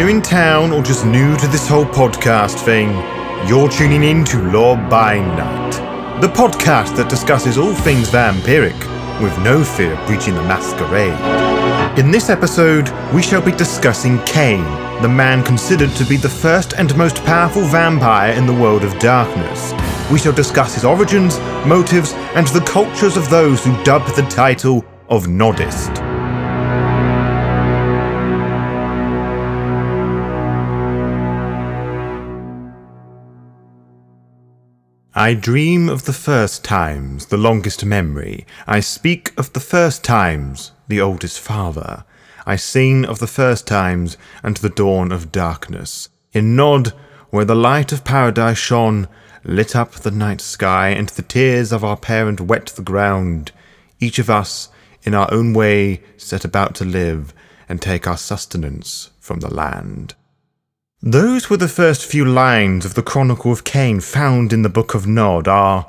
you're in town or just new to this whole podcast thing, you're tuning in to Law by Night, the podcast that discusses all things vampiric, with no fear of breaching the Masquerade. In this episode, we shall be discussing Cain, the man considered to be the first and most powerful vampire in the world of darkness. We shall discuss his origins, motives, and the cultures of those who dub the title of Noddist. I dream of the first times, the longest memory. I speak of the first times, the oldest father. I sing of the first times and the dawn of darkness. In Nod, where the light of paradise shone, lit up the night sky, and the tears of our parent wet the ground, each of us, in our own way, set about to live and take our sustenance from the land. Those were the first few lines of the Chronicle of Cain found in the Book of Nod, our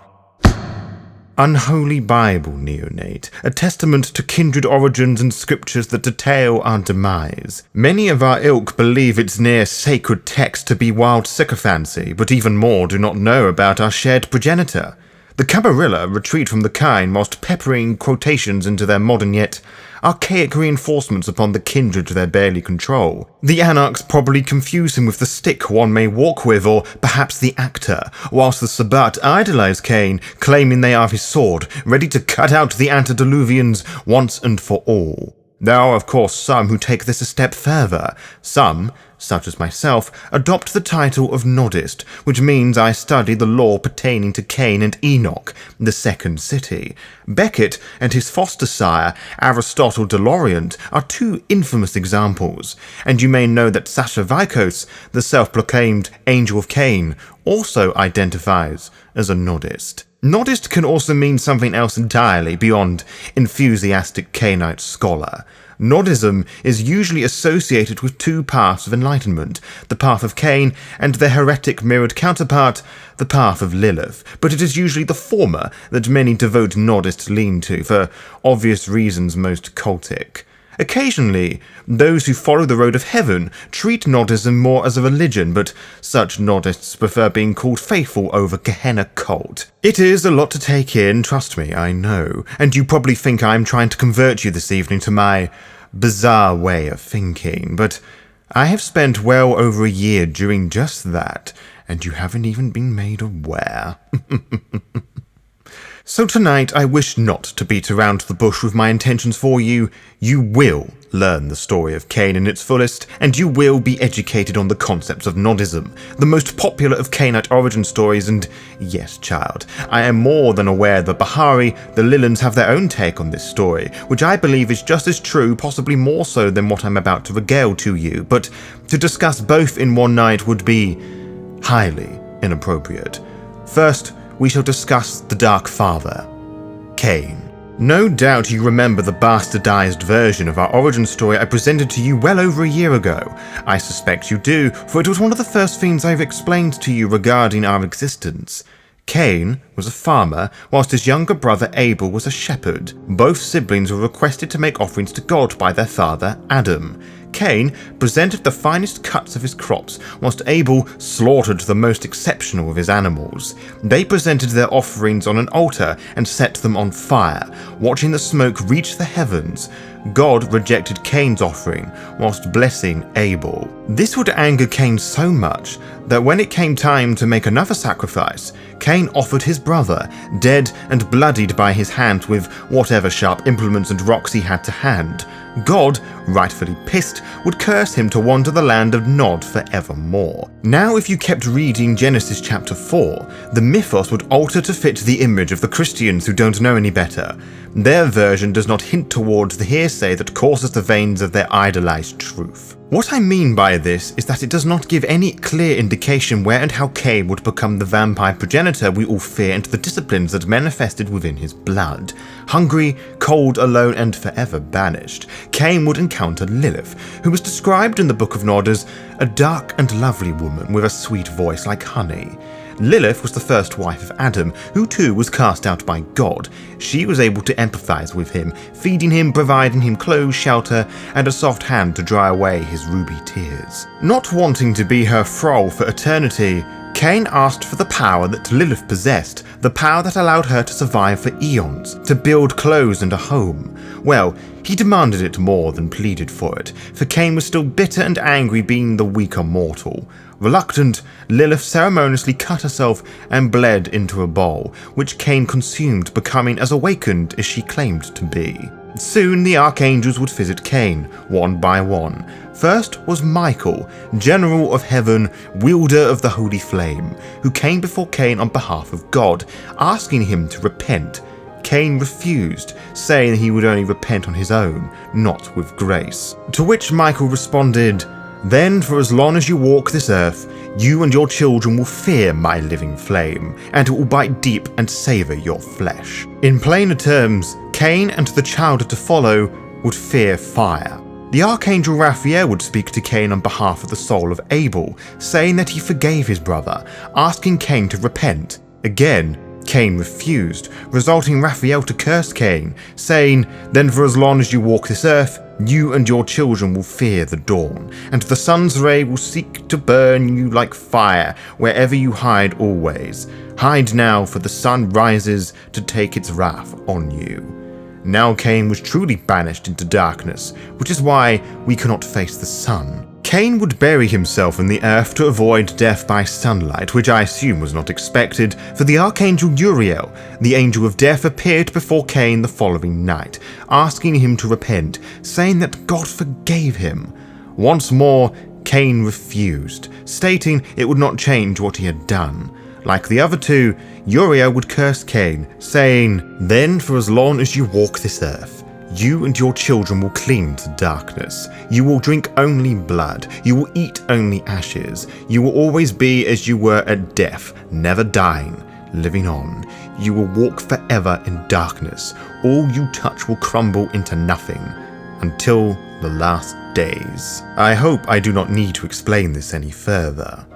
unholy Bible, neonate, a testament to kindred origins and scriptures that detail our demise. Many of our ilk believe its near sacred text to be wild sycophancy, but even more do not know about our shared progenitor. The Camarilla retreat from the Cain whilst peppering quotations into their modern yet archaic reinforcements upon the kindred they barely control. The Anarchs probably confuse him with the stick one may walk with, or perhaps the actor, whilst the Sabbat idolize Cain, claiming they are his sword, ready to cut out the antediluvians once and for all. There are, of course, some who take this a step further. Some, such as myself, adopt the title of Noddist, which means I study the law pertaining to Cain and Enoch, the second city. Becket and his foster sire, Aristotle de Lorient, are two infamous examples, and you may know that Sasha Vikos, the self-proclaimed Angel of Cain, also identifies as a Noddist. Noddist can also mean something else entirely beyond enthusiastic Cainite scholar. Nodism is usually associated with two paths of enlightenment, the path of Cain and their heretic mirrored counterpart, the path of Lilith, but it is usually the former that many devout Noddists lean to, for obvious reasons most cultic. Occasionally, those who follow the road of heaven treat Noddism more as a religion, but such Noddists prefer being called faithful over Gehenna cult. It is a lot to take in, trust me, I know, and you probably think I'm trying to convert you this evening to my bizarre way of thinking, but I have spent well over a year doing just that, and you haven't even been made aware. So tonight I wish not to beat around the bush with my intentions for you. You will learn the story of Cain in its fullest, and you will be educated on the concepts of Noddism, the most popular of Cainite origin stories, and yes, child, I am more than aware that Bahari, the Lilans have their own take on this story, which I believe is just as true, possibly more so than what I'm about to regale to you, but to discuss both in one night would be highly inappropriate. First, we shall discuss the Dark Father, Cain. No doubt you remember the bastardized version of our origin story I presented to you well over a year ago. I suspect you do, for it was one of the first things I've explained to you regarding our existence. Cain was a farmer, whilst his younger brother Abel was a shepherd. Both siblings were requested to make offerings to God by their father, Adam. Cain presented the finest cuts of his crops, whilst Abel slaughtered the most exceptional of his animals. They presented their offerings on an altar and set them on fire, watching the smoke reach the heavens. God rejected Cain's offering, whilst blessing Abel. This would anger Cain so much that when it came time to make another sacrifice, Cain offered his brother, dead and bloodied by his hand with whatever sharp implements and rocks he had to hand. God, rightfully pissed, would curse him to wander the land of Nod forevermore. Now, if you kept reading Genesis chapter 4, the mythos would alter to fit the image of the Christians who don't know any better. Their version does not hint towards the hearsay that courses the veins of their idolized truth. What I mean by this is that it does not give any clear indication where and how Cain would become the vampire progenitor we all fear and the disciplines that manifested within his blood. Hungry, cold, alone, and forever banished, Cain would encounter Lilith, who was described in the Book of Nod as a dark and lovely woman with a sweet voice like honey. Lilith was the first wife of Adam, who too was cast out by God. She was able to empathize with him, feeding him, providing him clothes, shelter, and a soft hand to dry away his ruby tears. Not wanting to be her thrall for eternity, Cain asked for the power that Lilith possessed, the power that allowed her to survive for eons, to build clothes and a home. Well, he demanded it more than pleaded for it, for Cain was still bitter and angry being the weaker mortal. Reluctant, Lilith ceremoniously cut herself and bled into a bowl, which Cain consumed, becoming as awakened as she claimed to be. Soon the archangels would visit Cain, one by one. First was Michael, General of Heaven, wielder of the Holy Flame, who came before Cain on behalf of God, asking him to repent. Cain refused, saying he would only repent on his own, not with grace. To which Michael responded, "Then for as long as you walk this earth, you and your children will fear my living flame, and it will bite deep and savour your flesh." In plainer terms, Cain and the child to follow would fear fire. The archangel Raphael would speak to Cain on behalf of the soul of Abel, saying that he forgave his brother, asking Cain to repent. Again, Cain refused, resulting in Raphael to curse Cain, saying, "Then for as long as you walk this earth, you and your children will fear the dawn, and the sun's ray will seek to burn you like fire, wherever you hide always. Hide now, for the sun rises to take its wrath on you." Now Cain was truly banished into darkness, which is why we cannot face the sun. Cain would bury himself in the earth to avoid death by sunlight, which I assume was not expected, for the archangel Uriel, the angel of death, appeared before Cain the following night, asking him to repent, saying that God forgave him. Once more, Cain refused, stating it would not change what he had done. Like the other two, Uriel would curse Cain, saying, "Then for as long as you walk this earth, you and your children will cling to darkness. You will drink only blood. You will eat only ashes. You will always be as you were at death, never dying, living on. You will walk forever in darkness. All you touch will crumble into nothing, until the last days." I hope I do not need to explain this any further.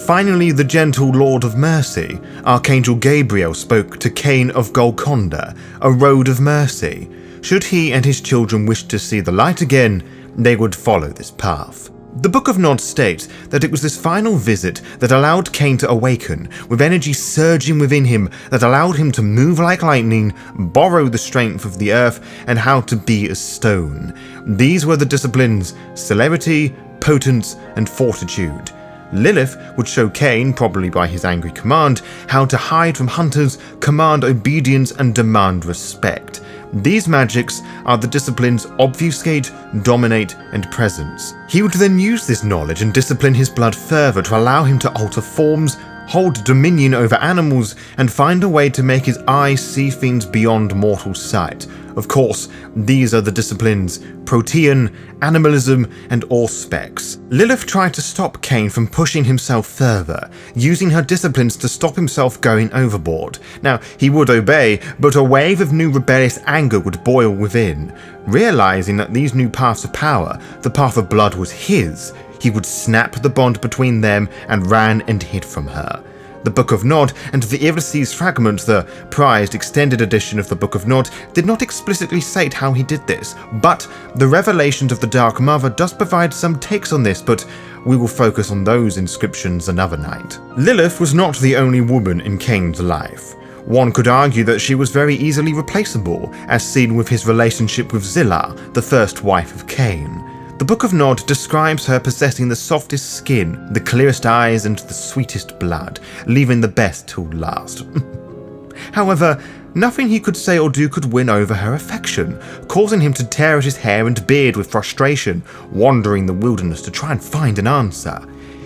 Finally, the gentle Lord of Mercy, Archangel Gabriel, spoke to Cain of Golconda, a road of mercy. Should he and his children wish to see the light again, they would follow this path. The Book of Nod states that it was this final visit that allowed Cain to awaken, with energy surging within him that allowed him to move like lightning, borrow the strength of the earth, and how to be as stone. These were the disciplines: celerity, potence, and fortitude. Lilith would show Cain, probably by his angry command, how to hide from hunters, command obedience, and demand respect. These magics are the disciplines obfuscate, dominate, and presence. He would then use this knowledge and discipline his blood further to allow him to alter forms, hold dominion over animals, and find a way to make his eyes see things beyond mortal sight. Of course, these are the disciplines Protean, Animalism, and Auspex. Lilith tried to stop Cain from pushing himself further, using her disciplines to stop himself going overboard. Now, he would obey, but a wave of new rebellious anger would boil within. Realizing that these new paths of power, the path of blood, was his, he would snap the bond between them and ran and hid from her. The Book of Nod and the Irises fragment, the prized extended edition of the Book of Nod, did not explicitly state how he did this, but the Revelations of the Dark Mother does provide some takes on this, but we will focus on those inscriptions another night. Lilith was not the only woman in Cain's life. One could argue that she was very easily replaceable, as seen with his relationship with Zillah, the first wife of Cain. The Book of Nod describes her possessing the softest skin, the clearest eyes, and the sweetest blood, leaving the best till last. However, nothing he could say or do could win over her affection, causing him to tear at his hair and beard with frustration, wandering the wilderness to try and find an answer.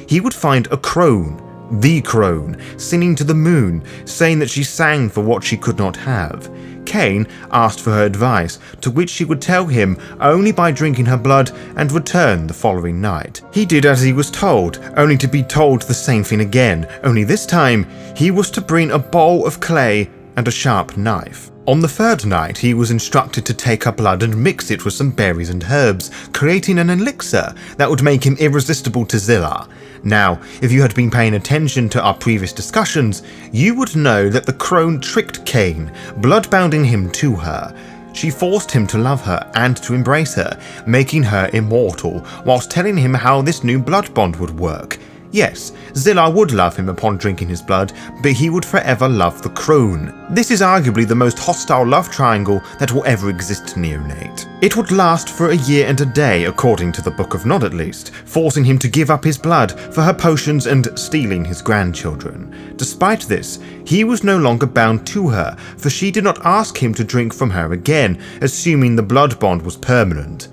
He would find a crone, the crone, singing to the moon, saying that she sang for what she could not have. Cain asked for her advice, to which she would tell him only by drinking her blood and return the following night. He did as he was told, only to be told the same thing again, only this time he was to bring a bowl of clay and a sharp knife. On the third night, he was instructed to take her blood and mix it with some berries and herbs, creating an elixir that would make him irresistible to Zillah. Now, if you had been paying attention to our previous discussions, you would know that the crone tricked Cain, blood-bounding him to her. She forced him to love her and to embrace her, making her immortal, whilst telling him how this new blood bond would work. Yes, Zillah would love him upon drinking his blood, but he would forever love the crone. This is arguably the most hostile love triangle that will ever exist to Neonate. It would last for a year and a day, according to the Book of Nod at least, forcing him to give up his blood for her potions and stealing his grandchildren. Despite this, he was no longer bound to her, for she did not ask him to drink from her again, assuming the blood bond was permanent.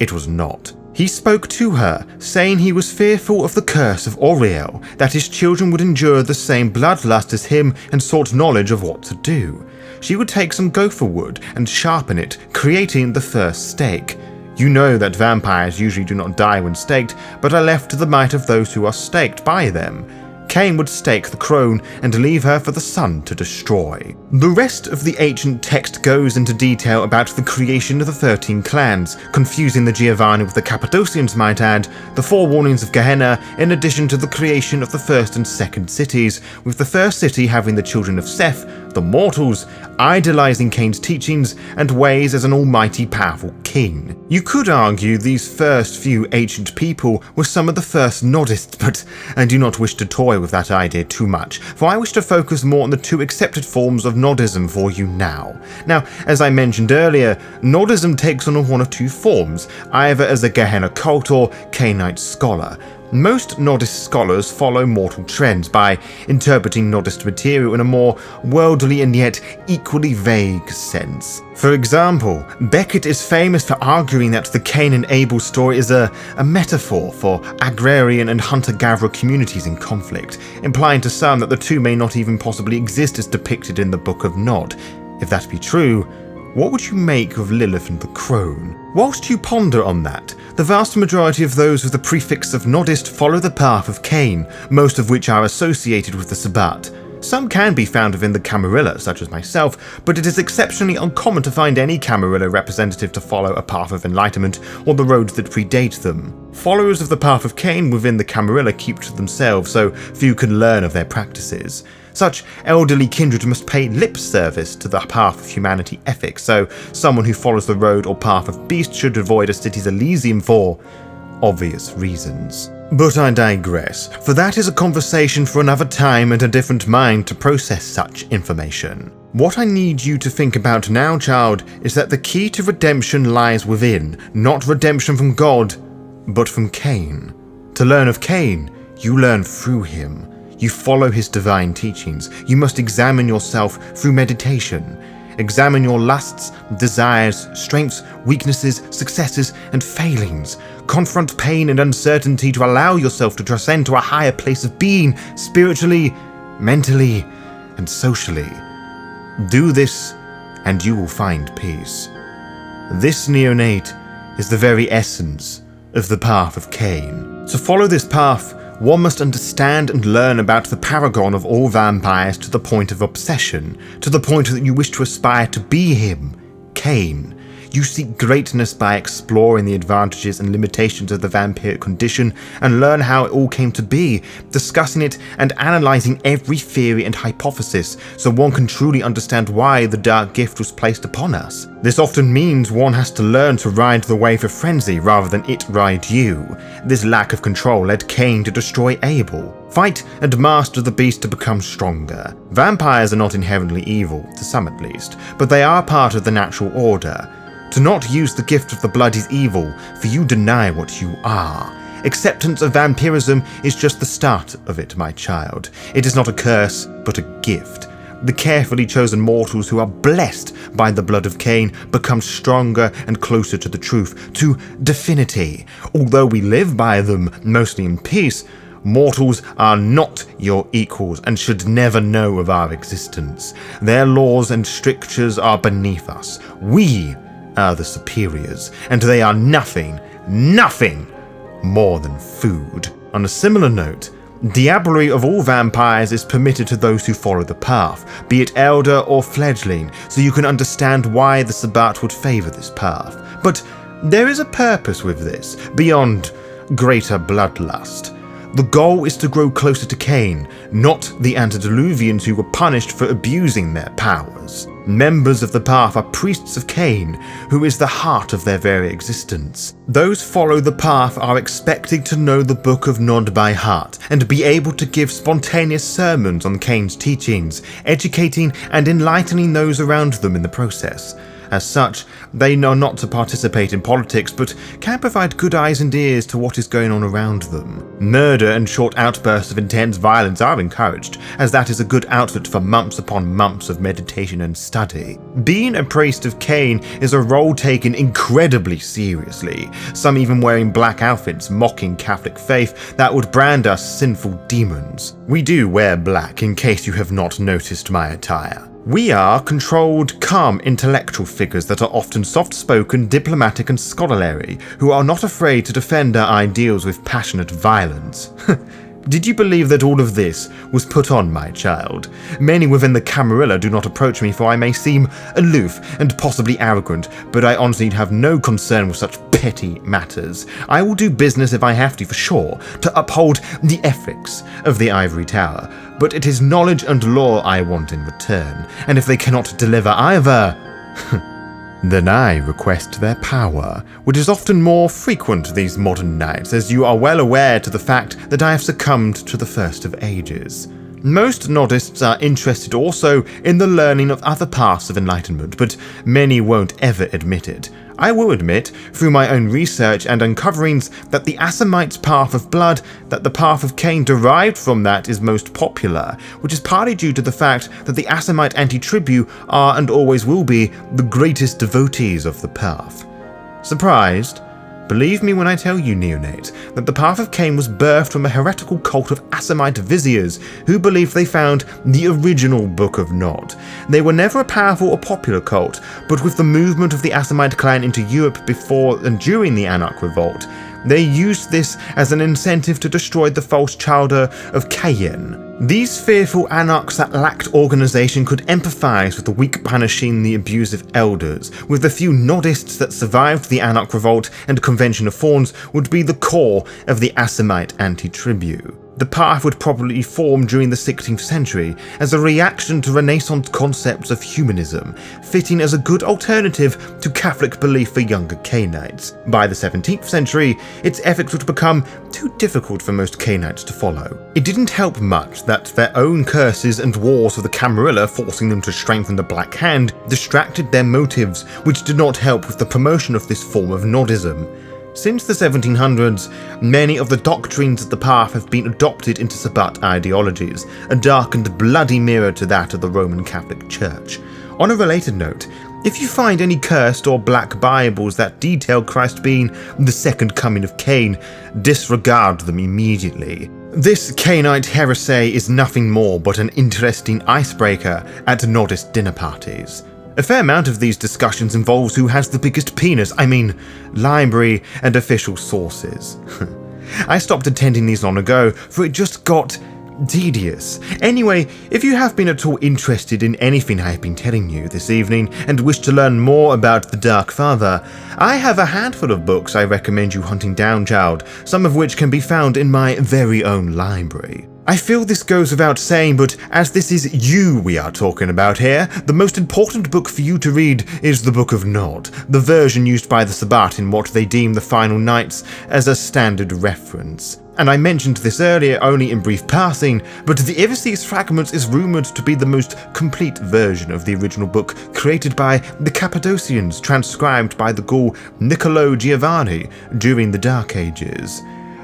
It was not. He spoke to her, saying he was fearful of the curse of Auriel, that his children would endure the same bloodlust as him and sought knowledge of what to do. She would take some gopher wood and sharpen it, creating the first stake. You know that vampires usually do not die when staked, but are left to the might of those who are staked by them. Cain would stake the crone and leave her for the sun to destroy. The rest of the ancient text goes into detail about the creation of the 13 clans, confusing the Giovanni with the Cappadocians might add, the forewarnings of Gehenna, in addition to the creation of the first and second cities, with the first city having the children of Seth, the mortals, idolizing Cain's teachings and ways as an almighty powerful king. You could argue these first few ancient people were some of the first Noddists, but I do not wish to toy with that idea too much, for I wish to focus more on the two accepted forms of Noddism for you now. Now, as I mentioned earlier, Noddism takes on one of two forms, either as a Gehenna cult or Cainite scholar. Most Noddist scholars follow mortal trends by interpreting Noddist material in a more worldly and yet equally vague sense. For example, Beckett is famous for arguing that the Cain and Abel story is a metaphor for agrarian and hunter-gatherer communities in conflict, implying to some that the two may not even possibly exist as depicted in the Book of Nod. If that be true, what would you make of Lilith and the crone? Whilst you ponder on that, the vast majority of those with the prefix of Noddist follow the path of Cain, most of which are associated with the Sabbat. Some can be found within the Camarilla, such as myself, but it is exceptionally uncommon to find any Camarilla representative to follow a path of enlightenment or the roads that predate them. Followers of the path of Cain within the Camarilla keep to themselves, so few can learn of their practices. Such elderly kindred must pay lip service to the path of humanity ethics, so someone who follows the road or path of beast should avoid a city's Elysium for obvious reasons. But I digress, for that is a conversation for another time and a different mind to process such information. What I need you to think about now, child, is that the key to redemption lies within, not redemption from God, but from Cain. To learn of Cain, you learn through him. You follow his divine teachings. You must examine yourself through meditation. Examine your lusts, desires, strengths, weaknesses, successes, and failings. Confront pain and uncertainty to allow yourself to transcend to a higher place of being, spiritually, mentally, and socially. Do this, and you will find peace. This neonate is the very essence of the path of Cain. To follow this path, one must understand and learn about the paragon of all vampires to the point of obsession, to the point that you wish to aspire to be him, Cain. You seek greatness by exploring the advantages and limitations of the vampiric condition and learn how it all came to be, discussing it and analysing every theory and hypothesis so one can truly understand why the dark gift was placed upon us. This often means one has to learn to ride the wave of frenzy rather than it ride you. This lack of control led Cain to destroy Abel. Fight and master the beast to become stronger. Vampires are not inherently evil, to some at least, but they are part of the natural order. To not use the gift of the blood is evil, for you deny what you are. Acceptance of vampirism is just the start of it, my child. It is not a curse, but a gift. The carefully chosen mortals who are blessed by the blood of Cain become stronger and closer to the truth, to divinity. Although we live by them, mostly in peace, mortals are not your equals and should never know of our existence. Their laws and strictures are beneath us. We are the superiors, and they are nothing more than food. On a similar note, Diablerie of all vampires is permitted to those who follow the path, be it elder or fledgling, so you can understand why the Sabbat would favour this path. But there is a purpose with this, beyond greater bloodlust. The goal is to grow closer to Cain, not the antediluvians who were punished for abusing their powers. Members of the path are priests of Cain, who is the heart of their very existence. Those follow the path are expected to know the Book of Nod by heart, and be able to give spontaneous sermons on Cain's teachings, educating and enlightening those around them in the process. As such, they know not to participate in politics, but can provide good eyes and ears to what is going on around them. Murder and short outbursts of intense violence are encouraged, as that is a good outlet for months upon months of meditation and study. Being a priest of Cain is a role taken incredibly seriously, some even wearing black outfits mocking Catholic faith that would brand us sinful demons. We do wear black, in case you have not noticed my attire. We are controlled, calm intellectual figures that are often soft-spoken, diplomatic and scholarly, who are not afraid to defend our ideals with passionate violence. Did you believe that all of this was put on, my child? Many within the Camarilla do not approach me, for I may seem aloof and possibly arrogant, but I honestly have no concern with such petty matters. I will do business if I have to, for sure, to uphold the ethics of the Ivory Tower, but it is knowledge and law I want in return, and if they cannot deliver either, then I request their power, which is often more frequent these modern nights, as you are well aware to the fact that I have succumbed to the First of Ages. Most Noddists are interested also in the learning of other paths of enlightenment, but many won't ever admit it. I will admit, through my own research and uncoverings, that the Assamite's path of blood, that the path of Cain derived from that is most popular, which is partly due to the fact that the Assamite anti-tribu are and always will be the greatest devotees of the path. Surprised? Believe me when I tell you, neonate, that the Path of Cain was birthed from a heretical cult of Assamite viziers who believed they found the original Book of Nod. They were never a powerful or popular cult, but with the movement of the Assamite clan into Europe before and during the Anarch Revolt, they used this as an incentive to destroy the false childer of Cain. These fearful anarchs that lacked organization could empathize with the weak punishing the abusive elders, with the few Noddists that survived the Anarch Revolt and Convention of Thorns would be the core of the Assamite anti-tribu. The path would probably form during the 16th century as a reaction to Renaissance concepts of humanism, fitting as a good alternative to Catholic belief for younger Cainites. By the 17th century, its ethics would become too difficult for most Cainites to follow. It didn't help much that their own curses and wars with the Camarilla forcing them to strengthen the Black Hand distracted their motives, which did not help with the promotion of this form of Noddism. Since the 1700s, many of the doctrines of the path have been adopted into Sabbat ideologies, a dark and bloody mirror to that of the Roman Catholic Church. On a related note, if you find any cursed or black Bibles that detail Christ being the second coming of Cain, disregard them immediately. This Cainite heresy is nothing more but an interesting icebreaker at Noddist dinner parties. A fair amount of these discussions involves who has the biggest penis, library and official sources. I stopped attending these long ago, for it just got tedious. Anyway, if you have been at all interested in anything I have been telling you this evening and wish to learn more about the Dark Father, I have a handful of books I recommend you hunting down, child, some of which can be found in my very own library. I feel this goes without saying, but as this is you we are talking about here, the most important book for you to read is the Book of Nod, the version used by the Sabbat in what they deem the final nights as a standard reference. And I mentioned this earlier only in brief passing, but the Ivesi's Fragments is rumoured to be the most complete version of the original book created by the Cappadocians, transcribed by the Gaul Niccolo Giovanni during the Dark Ages.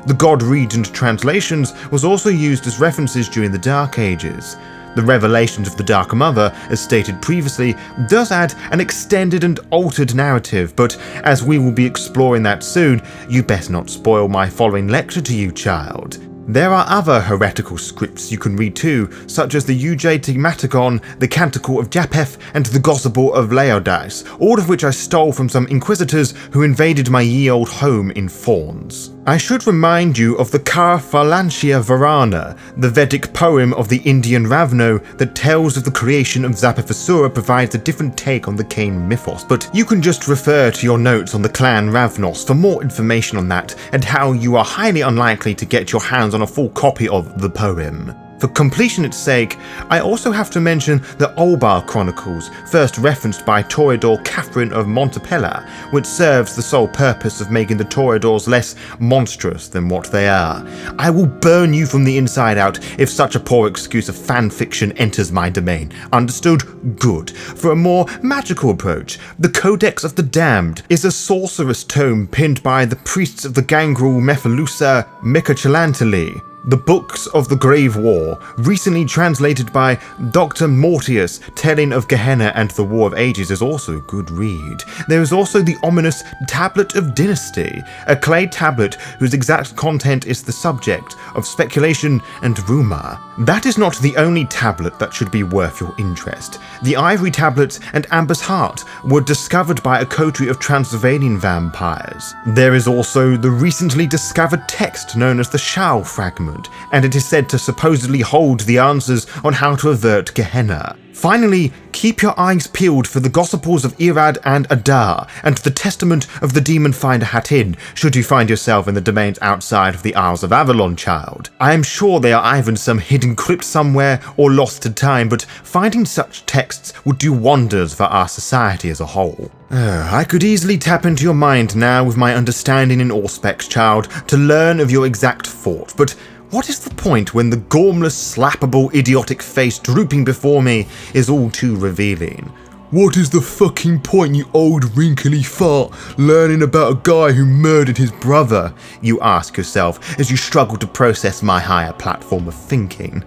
The God-Regent translations was also used as references during the Dark Ages. The Revelations of the Dark Mother, as stated previously, does add an extended and altered narrative, but as we will be exploring that soon, you best not spoil my following lecture to you, child. There are other heretical scripts you can read too, such as the Eugetigmaticon, the Canticle of Japheth, and the Gospel of Laodice, all of which I stole from some inquisitors who invaded my ye-old home in Thorns. I should remind you of the Phalanxia Varana, the Vedic poem of the Indian Ravno that tells of the creation of Zapafasura provides a different take on the Cain mythos, but you can just refer to your notes on the clan Ravnos for more information on that and how you are highly unlikely to get your hands on a full copy of the poem. For completion's sake, I also have to mention the Olbar Chronicles, first referenced by Toreador Catherine of Montepella, which serves the sole purpose of making the Toreadors less monstrous than what they are. I will burn you from the inside out if such a poor excuse of fan fiction enters my domain. Understood? Good. For a more magical approach, the Codex of the Damned is a sorcerous tome penned by the priests of the Gangrel Mephilusa Micochelantili. The Books of the Grave War, recently translated by Dr. Mortius, telling of Gehenna and the War of Ages, is also a good read. There is also the ominous Tablet of Dynasty, a clay tablet whose exact content is the subject of speculation and rumour. That is not the only tablet that should be worth your interest. The Ivory Tablets and Amber's Heart were discovered by a coterie of Transylvanian vampires. There is also the recently discovered text known as the Shao Fragment, and it is said to supposedly hold the answers on how to avert Gehenna. Finally, keep your eyes peeled for the Gospels of Irad and Adar, and the Testament of the Demon Finder Hatin, should you find yourself in the domains outside of the Isles of Avalon, child. I am sure they are either in some hidden crypt somewhere or lost to time, but finding such texts would do wonders for our society as a whole. I could easily tap into your mind now with my understanding in Auspex, child, to learn of your exact thought, but what is the point when the gormless, slappable, idiotic face drooping before me is all too revealing? What is the fucking point, you old wrinkly fart, learning about a guy who murdered his brother? You ask yourself as you struggle to process my higher platform of thinking.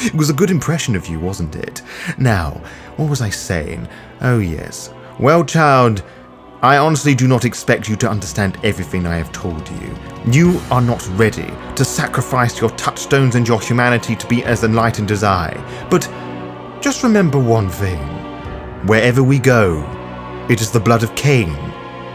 It was a good impression of you, wasn't it? Now, what was I saying? Oh yes. Well, child, I honestly do not expect you to understand everything I have told you. You are not ready to sacrifice your touchstones and your humanity to be as enlightened as I. But just remember one thing. Wherever we go, it is the blood of Cain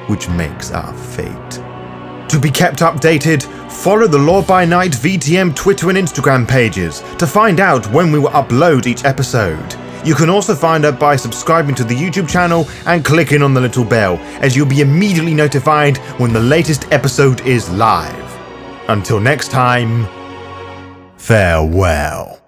which makes our fate. To be kept updated, follow the Law by Night VTM Twitter and Instagram pages to find out when we will upload each episode. You can also find out by subscribing to the YouTube channel and clicking on the little bell, as you'll be immediately notified when the latest episode is live. Until next time, farewell.